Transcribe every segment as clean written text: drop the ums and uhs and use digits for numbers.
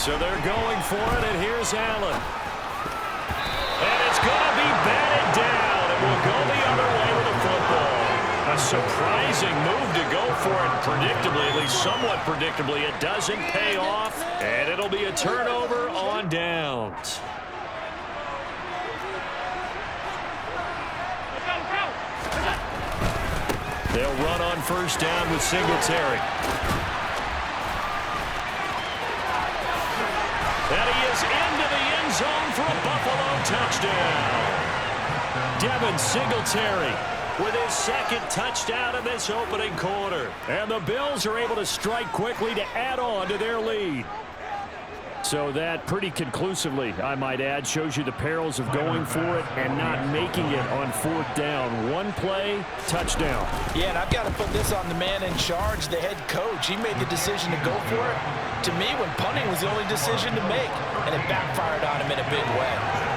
So they're going for it, and here's Allen. And it's going to be batted down. It will go the other way with the football. A surprising move to go for it. Predictably, at least somewhat predictably, it doesn't pay off. And it'll be a turnover on downs. They'll run on first down with Singletary. And he is into the end zone for a Buffalo touchdown. Devin Singletary with his second touchdown in this opening quarter. And the Bills are able to strike quickly to add on to their lead. So that pretty conclusively, I might add, shows you the perils of going for it and not making it on fourth down. One play, touchdown. Yeah, and I've got to put this on the man in charge, the head coach. He made the decision to go for it. To me, when punting was the only decision to make, and it backfired on him in a big way.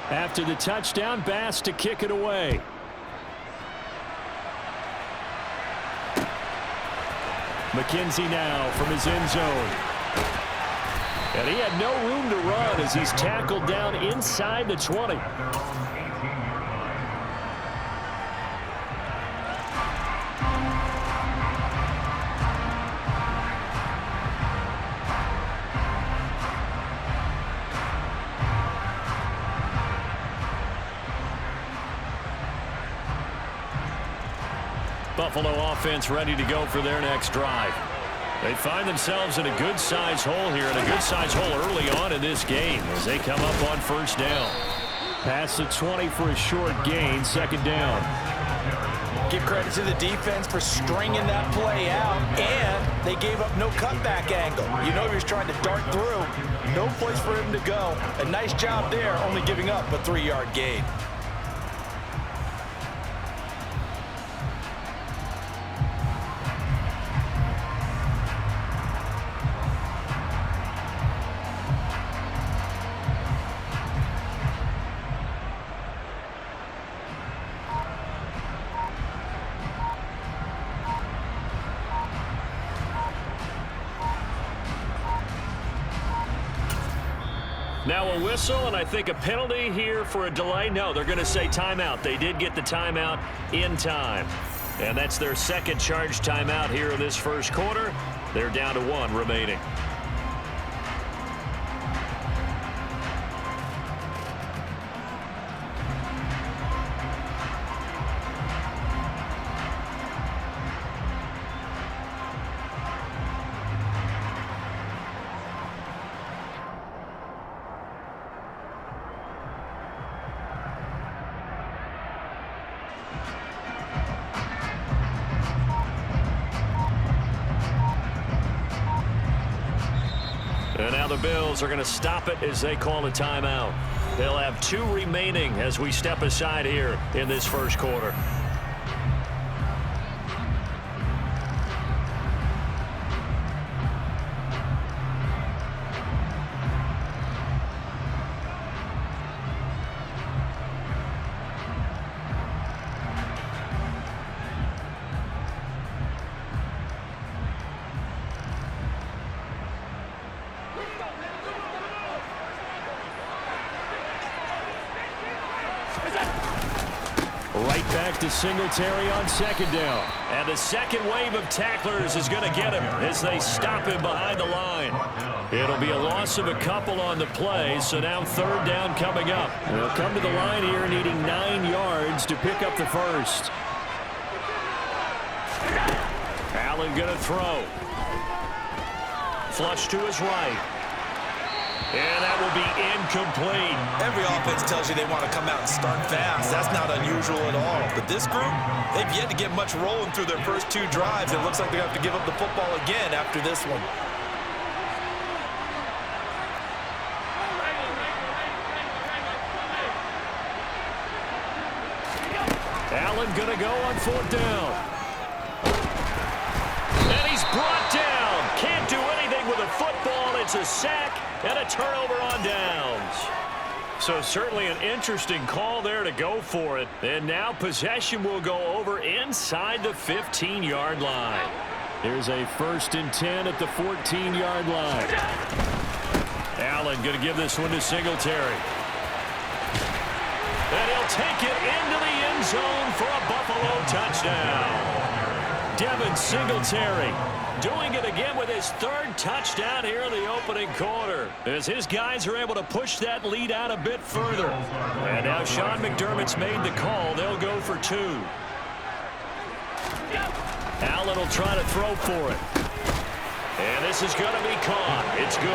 After the touchdown, Bass to kick it away. McKenzie now from his end zone. And he had no room to run as he's tackled down inside the 20. Buffalo offense ready to go for their next drive. They find themselves in a good-sized hole here, and a good-sized hole early on in this game as they come up on first down. Past the 20 for a short gain, second down. Give credit to the defense for stringing that play out, and they gave up no cutback angle. You know he was trying to dart through. No place for him to go. A nice job there, only giving up a 3-yard gain. Now a whistle, and I think a penalty here for a delay. No, they're going to say timeout. They did get the timeout in time. And that's their second charge timeout here in this first quarter. They're down to 1 remaining. And now the Bills are going to stop it as they call a timeout. They'll have 2 remaining as we step aside here in this first quarter. Right back to Singletary on second down. And the second wave of tacklers is going to get him as they stop him behind the line. It'll be a loss of a couple on the play, so now third down coming up. They'll come to the line here needing 9 yards to pick up the first. Allen going to throw. Flush to his right. And that will be incomplete. Every offense tells you they want to come out and start fast. That's not unusual at all. But this group, they've yet to get much rolling through their first 2 drives. It looks like they have to give up the football again after this one. going to go on 4th down. And he's brought down. Can't do anything with a football. It's a sack and a turnover on downs. So certainly an interesting call there to go for it. And now possession will go over inside the 15-yard line. Here's a 1st and 10 at the 14-yard line. Allen going to give this one to Singletary. And he'll take it into the end zone for a Buffalo touchdown. Devin Singletary doing it again with his 3rd touchdown here in the opening quarter, as his guys are able to push that lead out a bit further. And now Sean McDermott's made the call. They'll go for 2. Allen will try to throw for it. And this is going to be caught. It's good.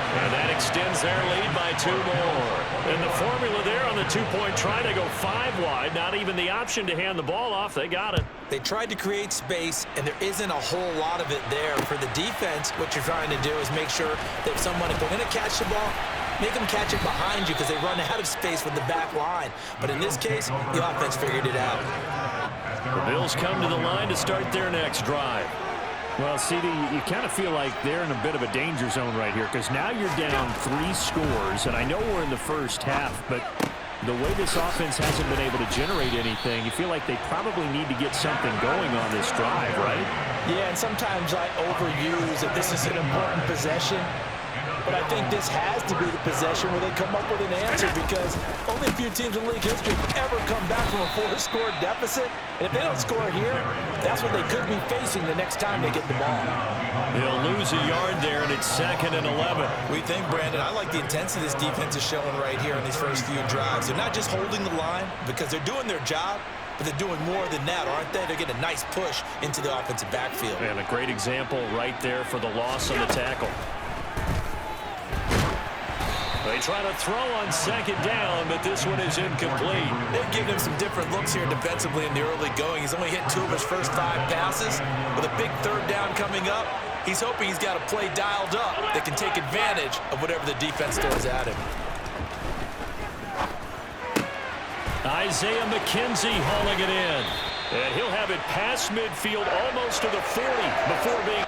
And that extends their lead by 2 more. And the formula there on the 2-point try to go 5 wide. Not even the option to hand the ball off. They got it. They tried to create space, and there isn't a whole lot of it there. For the defense, what you're trying to do is make sure that if they're going to catch the ball, make them catch it behind you because they run out of space with the back line. But in this case, the offense figured it out. The Bills come to the line to start their next drive. Well, CD, you kind of feel like they're in a bit of a danger zone right here because now you're down 3 scores, and I know we're in the first half, but the way this offense hasn't been able to generate anything, you feel like they probably need to get something going on this drive, right? Yeah, and sometimes I overuse that this is an important possession. But I think this has to be the possession where they come up with an answer, because only a few teams in league history have ever come back from a 4-score deficit. And if they don't score here, that's what they could be facing the next time they get the ball. They'll lose a yard there, and it's 2nd and 11. We think, Brandon, I like the intensity this defense is showing right here in these first few drives. They're not just holding the line because they're doing their job, but they're doing more than that, aren't they? They're getting a nice push into the offensive backfield. And a great example right there for the loss on the tackle. They try to throw on 2nd down, but this one is incomplete. They've given him some different looks here defensively in the early going. He's only hit 2 of his first 5 passes. With a big 3rd down coming up, he's hoping he's got a play dialed up that can take advantage of whatever the defense throws at him. Isaiah McKenzie hauling it in. And he'll have it past midfield almost to the 40 before being...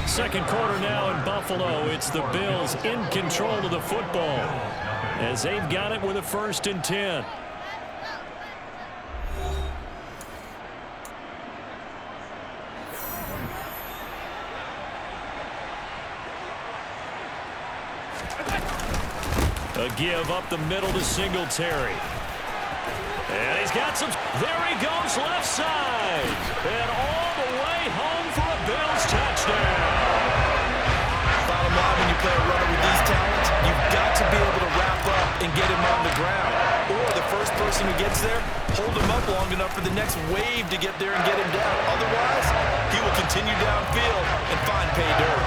Second quarter now in Buffalo. It's the Bills in control of the football as they've got it with a 1st and 10. A give up the middle to Singletary. And he's got some... There he goes, left side. And all the way home for a Bills touchdown. Bottom line, when you play a runner with these talents, you've got to be able to wrap up and get him on the ground. Or the first person who gets there, hold him up long enough for the next wave to get there and get him down. Otherwise, he will continue downfield and find pay dirt.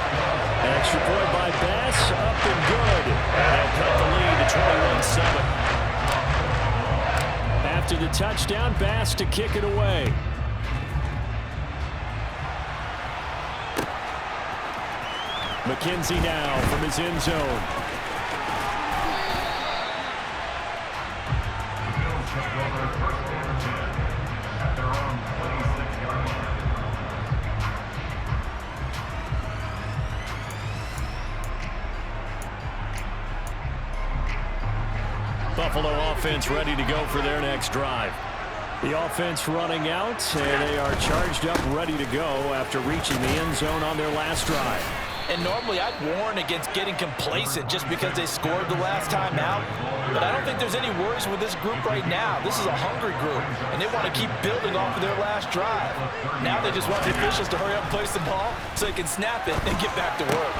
Extra point by Bass, up and good. And they'll cut the lead to 21-7. After the touchdown, Bass to kick it away. McKenzie now from his end zone. Buffalo offense ready to go for their next drive. The offense running out, and they are charged up, ready to go after reaching the end zone on their last drive. And normally I'd warn against getting complacent just because they scored the last time out. But I don't think there's any worries with this group right now. This is a hungry group, and they want to keep building off of their last drive. Now they just want the officials to hurry up and place the ball so they can snap it and get back to work.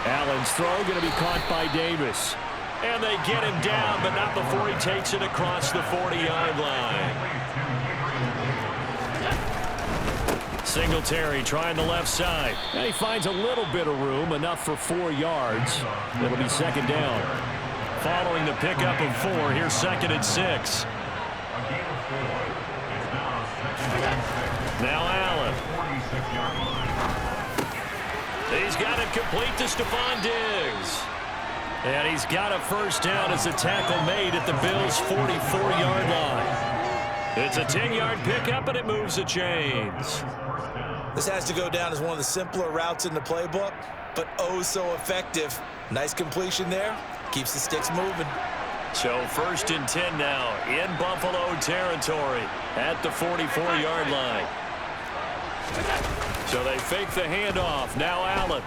Allen's throw going to be caught by Davis. And they get him down, but not before he takes it across the 40-yard line. Singletary trying the left side. And he finds a little bit of room, enough for 4 yards. It'll be 2nd down. following the pickup of 4. Here's 2nd and 6. Now Allen. He's got it complete to Stephon Diggs. And he's got a first down as the tackle made at the Bills' 44-yard line. It's a 10-yard pickup, and it moves the chains. This has to go down as one of the simpler routes in the playbook, but oh so effective. Nice completion there. Keeps the sticks moving. So 1st and 10 now in Buffalo territory at the 44-yard line. So they fake the handoff. Now Allen.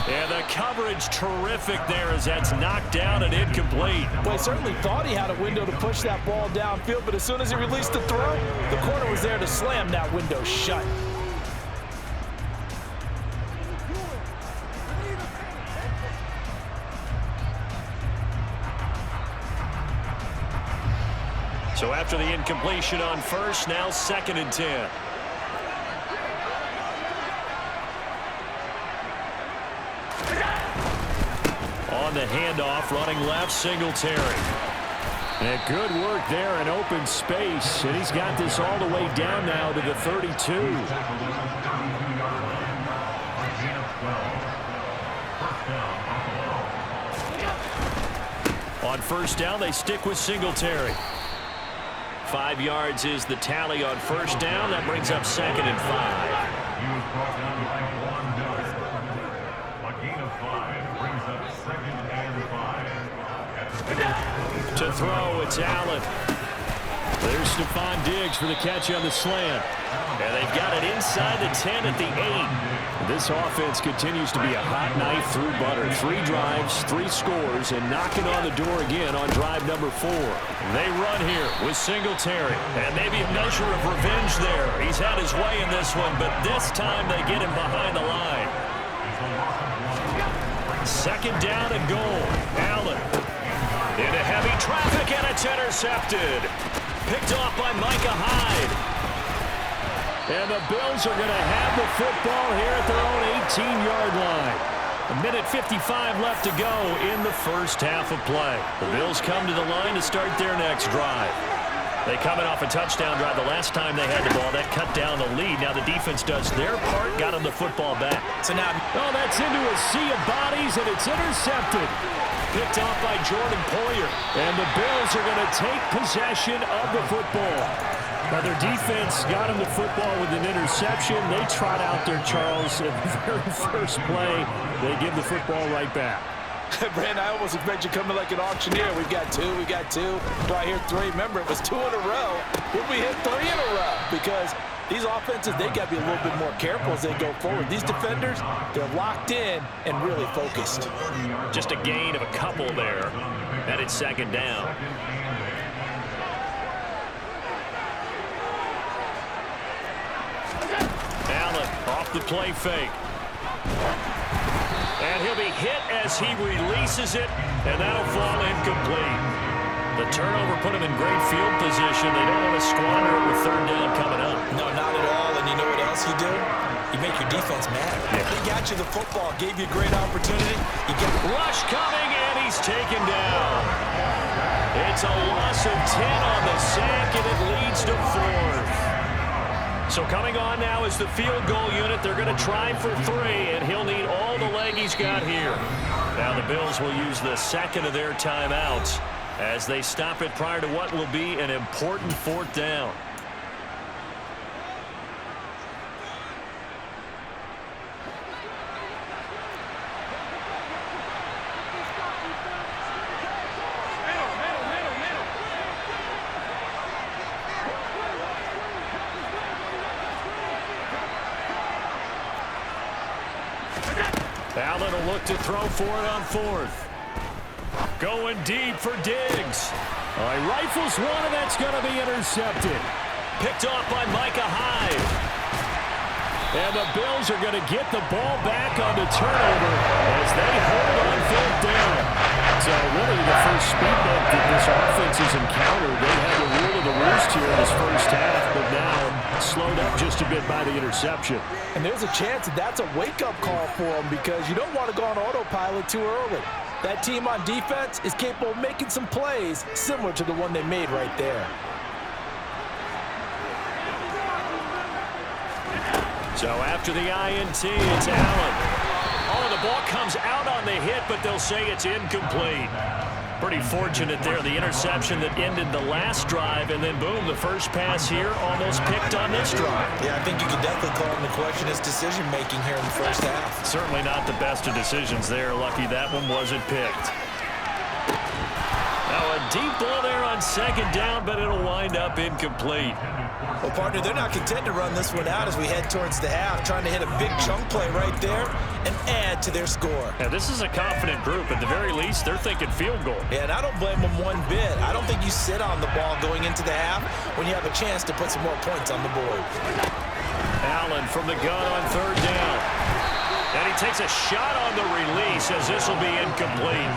And the coverage terrific there as that's knocked down and incomplete. Well, he certainly thought he had a window to push that ball downfield, but as soon as he released the throw, the corner was there to slam that window shut. So after the incompletion on 1st, now 2nd and 10. On the handoff, running left, Singletary. And good work there in open space. And he's got this all the way down now to the 32. On 1st down, they stick with Singletary. 5 yards is the tally on 1st down. That brings up 2nd and 5. To throw, it's Allen. There's Stephon Diggs for the catch on the slant. And they've got it inside the 10 at the 8. This offense continues to be a hot knife through butter. 3 drives, 3 scores, and knocking on the door again on drive number 4. They run here with Singletary. And maybe a measure of revenge there. He's had his way in this one, but this time they get him behind the line. 2nd down and goal. Allen. Into heavy traffic, and it's intercepted. Picked off by Micah Hyde. And the Bills are going to have the football here at their own 18-yard line. 1:55 left to go in the first half of play. The Bills come to the line to start their next drive. They coming off a touchdown drive the last time they had the ball. That cut down the lead. Now the defense does their part, got them the football back. So now, oh, that's into a sea of bodies, and it's intercepted. Picked off by Jordan Poyer. And the Bills are going to take possession of the football. Now their defense got them the football with an interception. They trot out there, Charles, in the very first play. They give the football right back. Brandon, I almost expect you coming like an auctioneer. We've got 2, we got 2. Do I hear 3? Remember, it was 2 in a row. Would we hit 3 in a row? Because these offenses, they got to be a little bit more careful as they go forward. These defenders, they're locked in and really focused. Just a gain of a couple there. And it's 2nd down. Allen off the play fake. And he'll be hit as he releases it, and that'll fall incomplete. The turnover put him in great field position. They don't want to squander it with 3rd down coming up. No, not at all. And you know what else you do? You make your defense mad. Yeah. They got you the football, gave you a great opportunity. You get rush coming, and he's taken down. It's a loss of 10 on the sack, and it leads to 4th. So coming on now is the field goal unit. They're going to try for 3, and he'll need all the leg he's got here. Now the Bills will use the 2nd of their timeouts as they stop it prior to what will be an important 4th down. Allen will look to throw for it on 4th. Going deep for Diggs. He rifles one, and that's going to be intercepted. Picked off by Micah Hyde. And the Bills are going to get the ball back on the turnover as they hold on 4th down. So really the first speed bump that this offense has encountered. They had the rule of the roost here in this first half, but now slowed up just a bit by the interception. And there's a chance that that's a wake-up call for him because you don't want to go on autopilot too early. That team on defense is capable of making some plays similar to the one they made right there. So after the INT, it's Allen. Oh, the ball comes out on the hit, but they'll say it's incomplete. Pretty fortunate there, the interception that ended the last drive, and then boom, the first pass here almost picked on this drive. Yeah, I think you could definitely call him the question his decision-making here in the first half. Certainly not the best of decisions there. Lucky that one wasn't picked. Now a deep ball there on second down, but it'll wind up incomplete. Well, partner, they're not content to run this one out as we head towards the half, trying to hit a big chunk play right there and add to their score. Now, this is a confident group. At the very least, they're thinking field goal. Yeah, and I don't blame them one bit. I don't think you sit on the ball going into the half when you have a chance to put some more points on the board. Allen from the gun on third down. And he takes a shot on the release as this will be incomplete.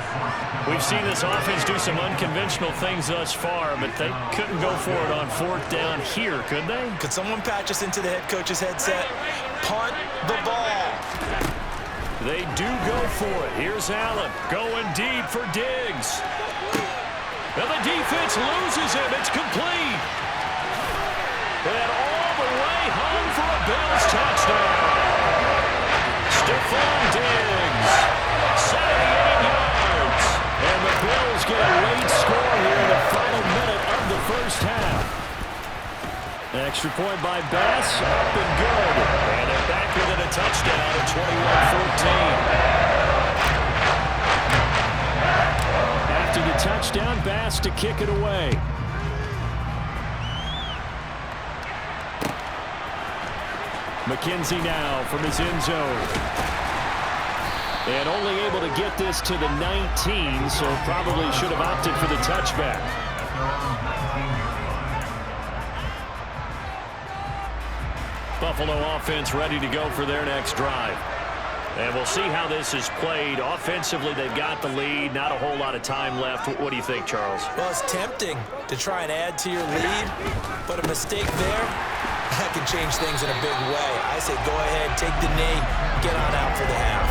We've seen this offense do some unconventional things thus far, but they couldn't go for it on fourth down here, could they? Could someone patch us into the head coach's headset? Punt the ball. They do go for it. Here's Allen going deep for Diggs. And the defense loses him. It's complete. And all the way home for a Bills touchdown. Stephon Diggs, 78 yards. And the Bills get a late score here in the final minute of the first half. Extra point by Bass, up and good. And they're back within a touchdown at 21-14. After the touchdown, Bass to kick it away. McKenzie now from his end zone. And only able to get this to the 19, so probably should have opted for the touchback. Buffalo offense ready to go for their next drive. And we'll see how this is played. Offensively, they've got the lead. Not a whole lot of time left. What do you think, Charles? Well, it's tempting to try and add to your lead, but a mistake there, that can change things in a big way. I say go ahead, take the knee, get on out for the half.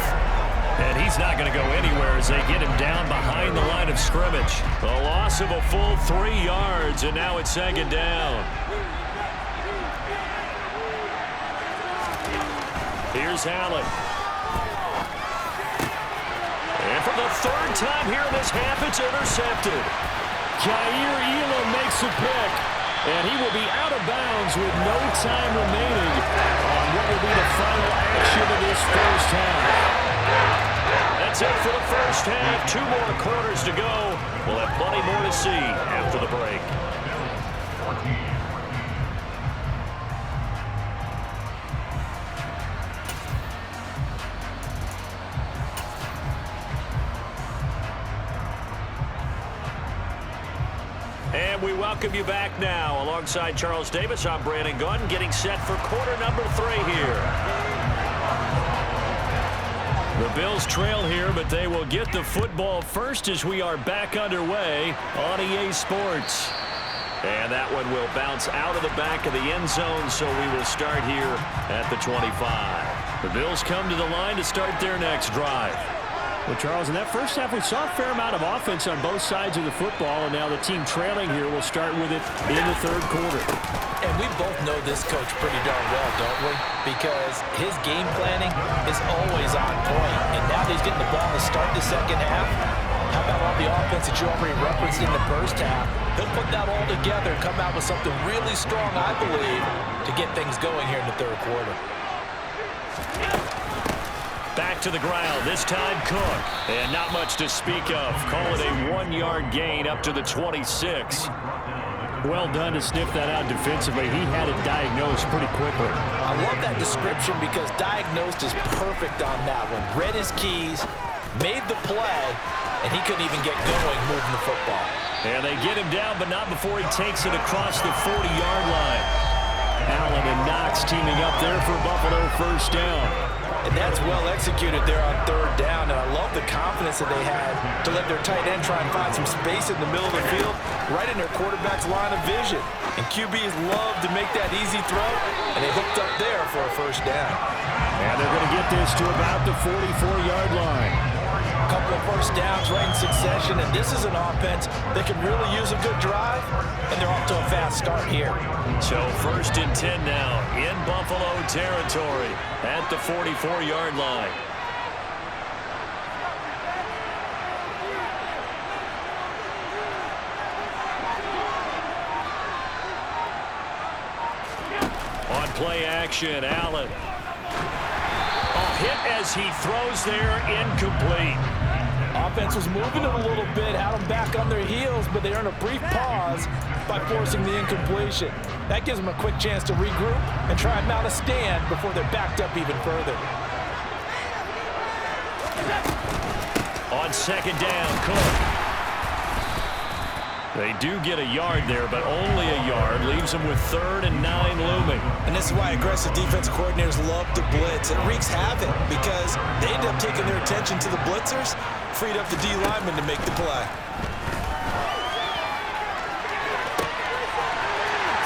And he's not going to go anywhere as they get him down behind the line of scrimmage. A loss of a full 3 yards, and now it's second down. Here's Allen. And for the third time here in this half, it's intercepted. Jair Elam makes a pick. And he will be out of bounds with no time remaining on what will be the final action of this first half. That's it for the first half. 2 more quarters to go. We'll have plenty more to see after the break. And we welcome you back now. Alongside Charles Davis, I'm Brandon Gunn, getting set for quarter number 3 here. The Bills trail here, but they will get the football first as we are back underway on EA Sports. And that one will bounce out of the back of the end zone, so we will start here at the 25. The Bills come to the line to start their next drive. Well, Charles, in that first half, we saw a fair amount of offense on both sides of the football, and now the team trailing here will start with it in the third quarter. And we both know this coach pretty darn well, don't we? Because his game planning is always on point. And now that he's getting the ball to start the second half, how about all the offense that you already referenced in the first half? He'll put that all together and come out with something really strong, I believe, to get things going here in the third quarter. Back to the ground, this time Cook. And not much to speak of. Call it a 1-yard gain up to the 26. Well done to sniff that out defensively. He had it diagnosed pretty quickly. I love that description because diagnosed is perfect on that one. Read his keys, made the play, and he couldn't even get going moving the football. And they get him down, but not before he takes it across the 40-yard line. Allen and Knox teaming up there for Buffalo first down. And that's well executed there on third down. And I love the confidence that they had to let their tight end try and find some space in the middle of the field, right in their quarterback's line of vision. And QBs love to make that easy throw, and they hooked up there for a first down. And they're going to get this to about the 44-yard line. A couple of first downs right in succession, and this is an offense that can really use a good drive, and they're off to a fast start here. So 1st and 10 now in Buffalo territory at the 44-yard line. On play action, Allen. A hit as he throws there, incomplete. Offense was moving it a little bit, had them back on their heels, but they earned a brief pause by forcing the incompletion. That gives them a quick chance to regroup and try and mount a stand before they're backed up even further. On 2nd down, Cook. They do get a yard there, but only a yard. Leaves them with 3rd and 9 looming. And this is why aggressive defensive coordinators love to blitz. It wreaks havoc because they end up taking their attention to the blitzers, freed up the D lineman to make the play.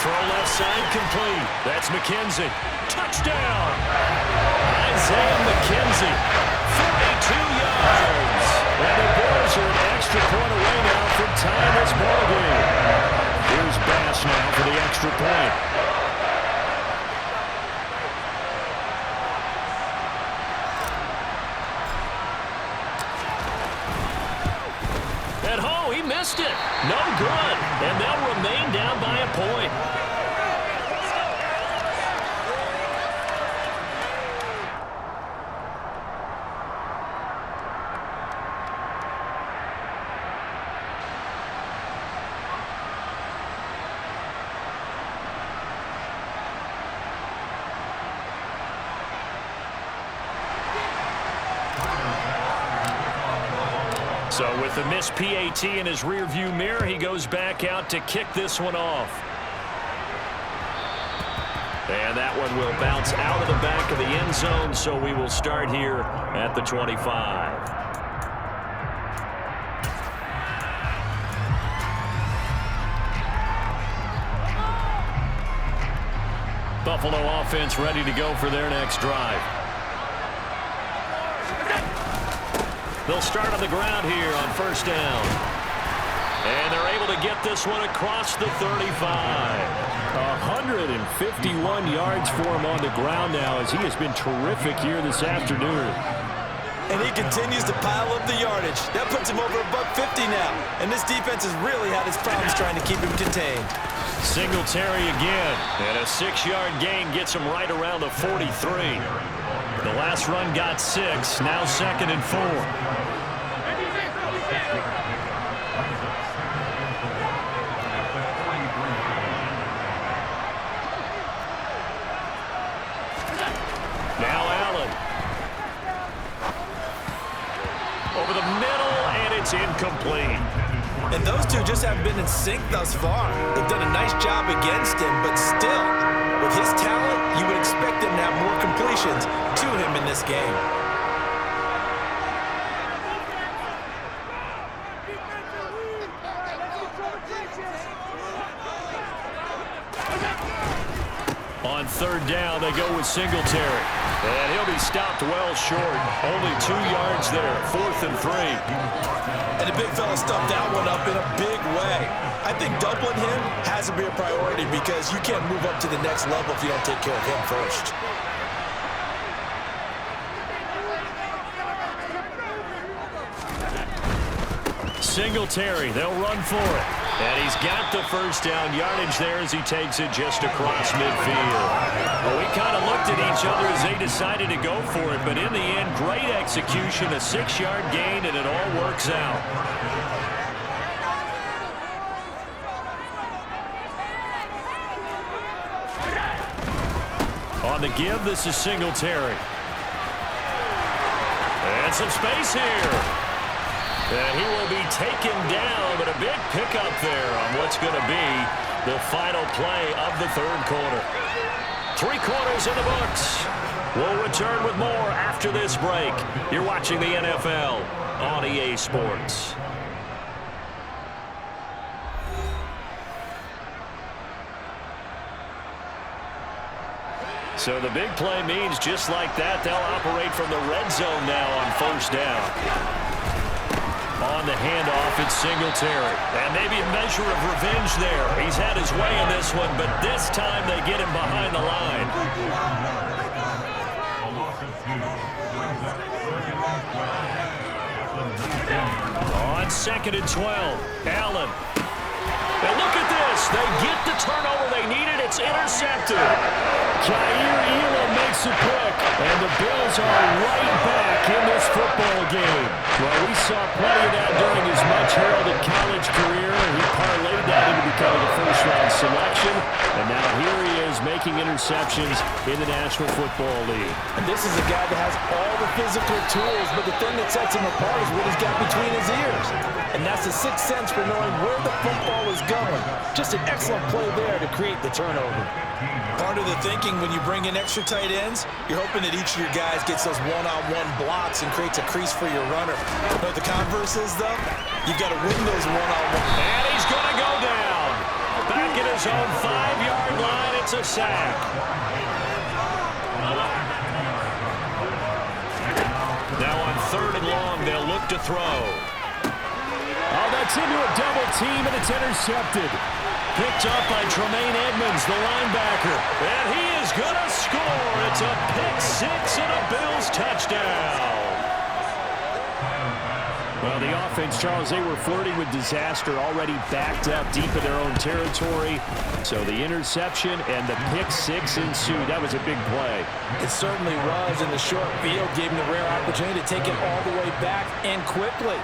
Throw left side complete. That's McKenzie. Touchdown! Isaiah McKenzie. 42 yards. And the Bears are an extra point away now from tying this ball game. Here's Bass now for the extra point. At home, he missed it. No good. And they'll remain down by a point. So with the missed PAT in his rearview mirror, he goes back out to kick this one off. And that one will bounce out of the back of the end zone, so we will start here at the 25. Buffalo offense ready to go for their next drive. They'll start on the ground here on 1st down. And they're able to get this one across the 35. 151 yards for him on the ground now, as he has been terrific here this afternoon. And he continues to pile up the yardage. That puts him over $150 now. And this defense has really had its problems trying to keep him contained. Singletary again. And a 6-yard gain gets him right around the 43. The last run got 6, now 2nd and 4. Now Allen. Over the middle, and it's incomplete. And those two just haven't been in sync thus far. They've done a nice job against him, but still, with his talent, you would expect him to have more completions to him in this game. On 3rd down, they go with Singletary. And he'll be stopped well short. Only 2 yards there, 4th and 3. And the big fella stuffed that one up in a big way. I think doubling him has to be a priority because you can't move up to the next level if you don't take care of him first. Singletary, they'll run for it. And he's got the 1st down yardage there as he takes it just across midfield. Well, we kind of looked at each other as they decided to go for it, but in the end, great execution, a 6-yard gain, and it all works out. On the give, this is Singletary. And some space here. And he will be taken down, but a big pickup there on what's going to be the final play of the 3rd quarter. 3 quarters in the books. We'll return with more after this break. You're watching the NFL on EA Sports. So the big play means just like that, they'll operate from the red zone now on first down. On the handoff, it's Singletary. And maybe a measure of revenge there. He's had his way in this one, but this time they get him behind the line. On 2nd and 12, Allen. And look at this. They get the turnover they needed. It's intercepted. Jair Elam makes a pick, and the Bills are right back in this football game. Well, we saw plenty of that during his much-heralded college career. He parlayed that into becoming a first-round selection, and now here he is making interceptions in the National Football League. And this is a guy that has all the physical tools, but the thing that sets him apart is what he's got between his ears. And that's the sixth sense for knowing where the football is going. Just an excellent play there to create the turnover. Part of the thinking when you bring in extra tight ends, you're hoping that each of your guys gets those one-on-one blocks and creates a crease for your runner. But the converse is, though, you've got to win those one-on-one. And he's going to go down. Back at his own 5-yard line, it's a sack. Now on 3rd and long, they'll look to throw. Oh, that's into a double team, and it's intercepted. Picked up by Tremaine Edmonds, the linebacker. And he is going to score. It's a pick-6 and a Bills touchdown. Well, the offense, Charles, they were flirting with disaster, already backed up deep in their own territory. So the interception and the pick-6 ensued. That was a big play. It certainly was, and the short field gave him the rare opportunity to take it all the way back and quickly.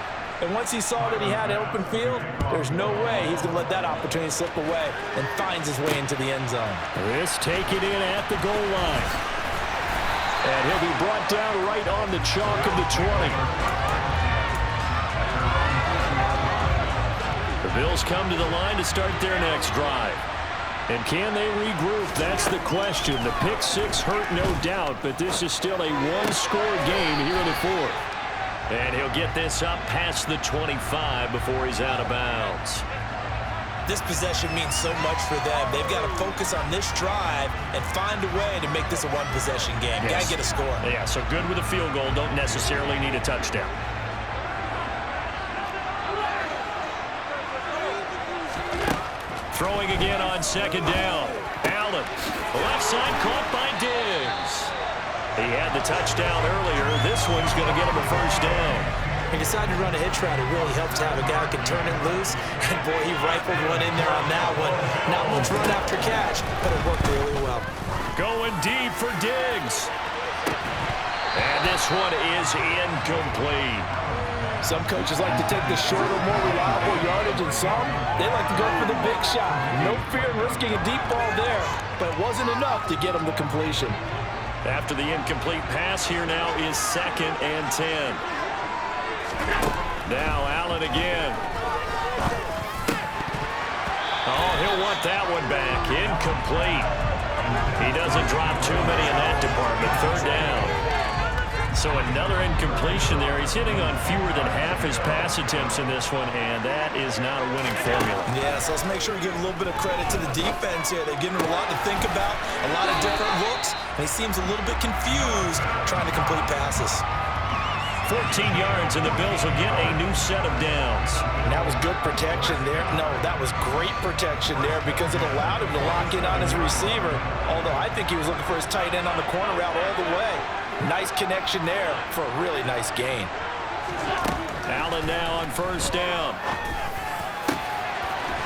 And once he saw that he had an open field, there's no way he's going to let that opportunity slip away, and finds his way into the end zone. This taken in at the goal line. And he'll be brought down right on the chalk of the 20. The Bills come to the line to start their next drive. And can they regroup? That's the question. The pick-6 hurt, no doubt, but this is still a one-score game here in the 4th. And he'll get this up past the 25 before he's out of bounds. This possession means so much for them. They've got to focus on this drive and find a way to make this a one-possession game. Yes. Got to get a score. Yeah, so good with a field goal. Don't necessarily need a touchdown. Throwing again on 2nd down. Allen, left side caught by Diggs. He had the touchdown earlier. This one's going to get him a first down. He decided to run a hitch route. It really helped to have a guy who can turn it loose. And, boy, he rifled one in there on that one. Not much run after catch, but it worked really well. Going deep for Diggs. And this one is incomplete. Some coaches like to take the shorter, more reliable yardage, and some, they like to go for the big shot. No fear in risking a deep ball there, but it wasn't enough to get him the completion. After the incomplete pass, here now is 2nd and 10. Now Allen again. Oh, he'll want that one back. Incomplete. He doesn't drop too many in that department. 3rd down. So another incompletion there. He's hitting on fewer than half his pass attempts in this one, and that is not a winning formula. Yeah, so let's make sure we give a little bit of credit to the defense here. They've given him a lot to think about, a lot of different looks, and he seems a little bit confused trying to complete passes. 14 yards, and the Bills will get a new set of downs. And that was good protection there. No, that was great protection there because it allowed him to lock in on his receiver, although I think he was looking for his tight end on the corner route all the way. Nice connection there for a really nice gain. Allen now on first down.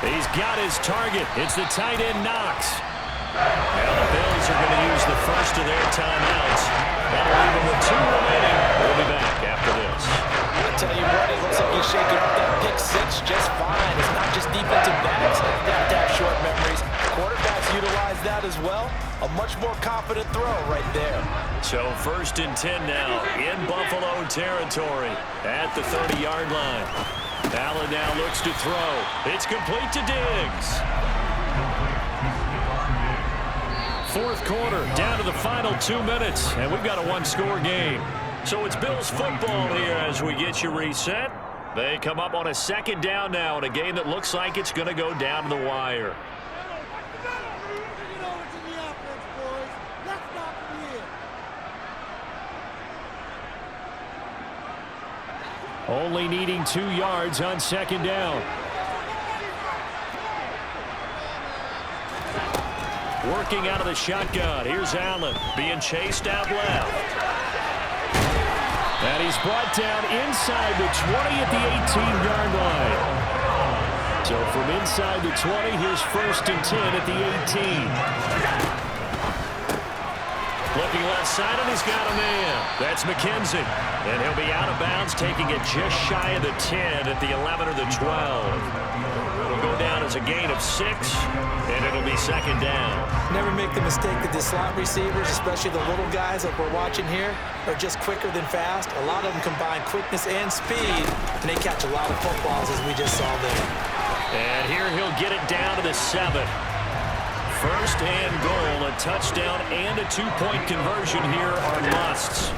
He's got his target. It's the tight end Knox. Now the Bills are going to use the first of their timeouts. That'll leave them with 2 remaining. We'll be back after this. I tell you what, it looks like he's shaking up that pick-6 just fine. It's not just defensive backs that have to have short memories. Quarterbacks utilize that as well. A much more confident throw right there. So 1st and 10 now in Buffalo territory at the 30-yard line. Allen now looks to throw. It's complete to Diggs. fourth quarter, down to the final 2 minutes, and we've got a one-score game. So it's Bills football here as we get you reset. They come up on a second down now in a game that looks like it's going to go down to the wire. Only needing 2 yards on second down. Working out of the shotgun. Here's Allen being chased out left. And he's brought down inside the 20 at the 18-yard line. So from inside the 20, here's 1st and 10 at the 18. Looking left side, and he's got a man. That's McKenzie. And he'll be out of bounds, taking it just shy of the 10 at the 11 or the 12. It'll go down as a gain of 6, and it'll be second down. Never make the mistake that the slot receivers, especially the little guys like we're watching here, are just quicker than fast. A lot of them combine quickness and speed, and they catch a lot of footballs, as we just saw there. And here he'll get it down to the 7. 1st and goal, a touchdown and a 2-point conversion here are musts.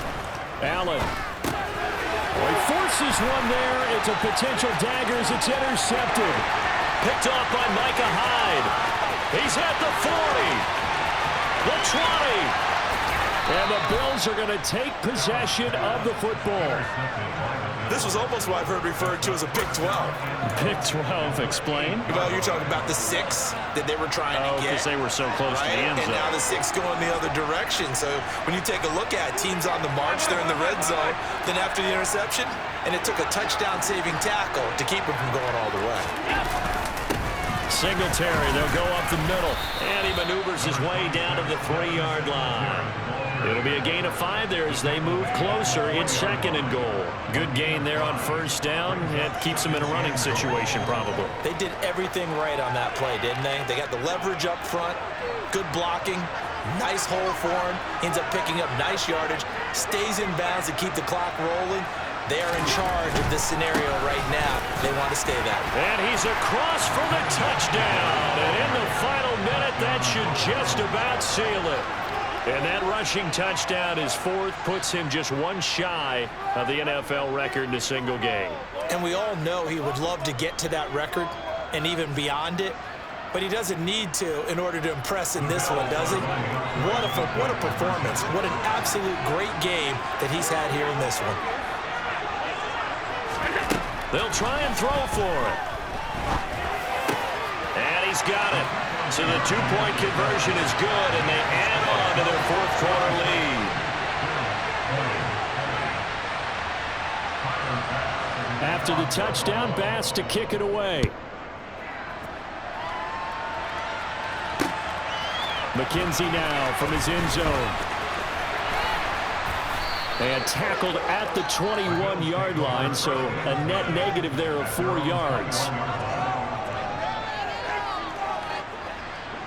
Allen. Well, he forces one there. It's a potential dagger as it's intercepted. Picked off by Micah Hyde. He's at the 40. The 20. And the Bills are going to take possession of the football. This was almost what I've heard referred to as a Big 12. Big 12, explain. Well, you're talking about the 6 that they were trying to get. Because they were so close to the end zone. And now the 6 going the other direction. So when you take a look at teams on the march, they're in the red zone. Then after the interception, and it took a touchdown-saving tackle to keep them from going all the way. Singletary, they'll go up the middle. And he maneuvers his way down to the 3-yard line. It'll be a gain of 5 there as they move closer. It's 2nd and goal. Good gain there on 1st down. It keeps them in a running situation probably. They did everything right on that play, didn't they? They got the leverage up front, good blocking, nice hole for him. Ends up picking up nice yardage, stays in bounds to keep the clock rolling. They are in charge of this scenario right now. They want to stay that way. And he's across for the touchdown. And in the final minute, that should just about seal it. And that rushing touchdown is 4th, puts him just 1 shy of the NFL record in a single game. And we all know he would love to get to that record and even beyond it, but he doesn't need to in order to impress in this one, does he? What a performance. What an absolute great game that he's had here in this one. They'll try and throw for it. And he's got it. So the 2-point conversion is good, and they add on to their 4th quarter lead. After the touchdown, Bass to kick it away. McKenzie now from his end zone. And tackled at the 21-yard line, so a net negative there of 4 yards.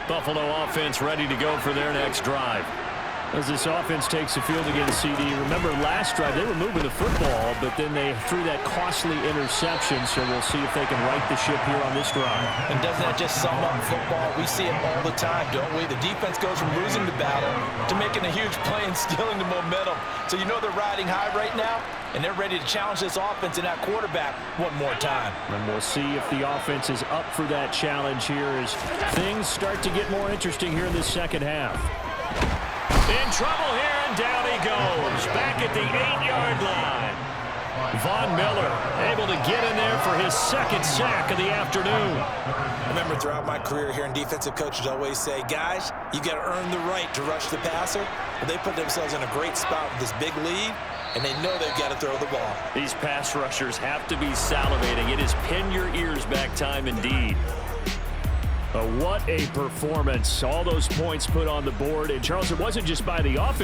Buffalo offense ready to go for their next drive. As this offense takes the field against CD, remember last drive they were moving the football, but then they threw that costly interception, so we'll see if they can right the ship here on this drive. And doesn't that just sum up football? We see it all the time, don't we? The defense goes from losing the battle to making a huge play and stealing the momentum. So you know they're riding high right now, and they're ready to challenge this offense and that quarterback one more time. And we'll see if the offense is up for that challenge here as things start to get more interesting here in this second half. In trouble here, and down he goes. Back at the 8-yard line. Von Miller able to get in there for his 2nd sack of the afternoon. I remember throughout my career hearing defensive coaches always say, guys, you got to earn the right to rush the passer. But they put themselves in a great spot with this big lead, and they know they've got to throw the ball. These pass rushers have to be salivating. It is pin your ears back time indeed. What a performance. All those points put on the board. And, Charles, it wasn't just by the offense.